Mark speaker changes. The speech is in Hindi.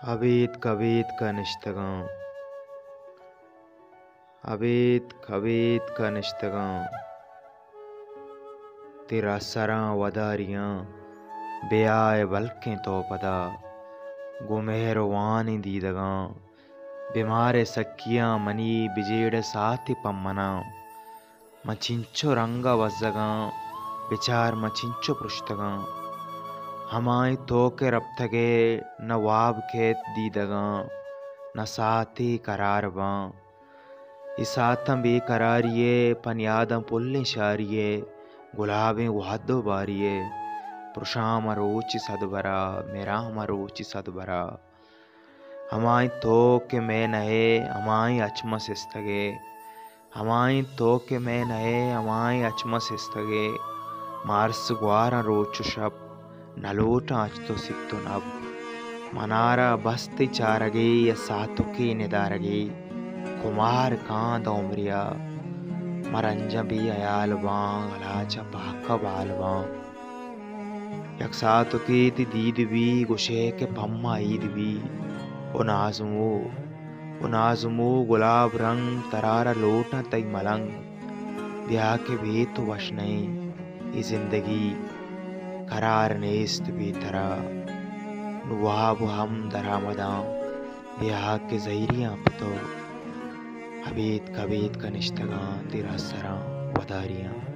Speaker 1: हवेत कवेत का निश्तगां, हवेत कवेत का निश्तगां, तेरा सरां वदारियां बेआए बल्कें तो पदा गुमेहरवानी दीदगां बीमारे सखियां मनी बिजेड़ साथी पम्मना मचिंचो रंगा वज़गां विचार मचिंचो पृष्ठगां हमाई तोके रब्तगे न वाब खेत दीदगां न साथी करारबां इसातम बेकरारिये पन्यादम पुल्ले शारिये गुलाबें वहदो बारिये पुरुषाम रोचि सदबरा मेराम रोचि सदबरा हमाई तोके में नहे हमाई अचमस इस्तगे हमाई तोके में नहे हमाई अचमस इस्तगे मार्स ग्वारा रोचु शब नलोटा अचतो सिक्तो नब मनारा बस्ती चारगे या सातुके निदारगे कुमार कांद उमरिया मरंजा भी अयालवां अलाचा पाका बालवां यक सातुके ती दीद भी गुशे के पम्मा ईद भी ओ नाज़मो गुलाब रंग तरारा लोटा तई मलंग ब्याह के भी तो वश नहीं ये जिंदगी करार नेस्त बेतरा नुवाब हम दरामदा ब्याह के ज़हिरियां पतो हवेत कवेत का निश्तगां तेरा सरां वदारियां।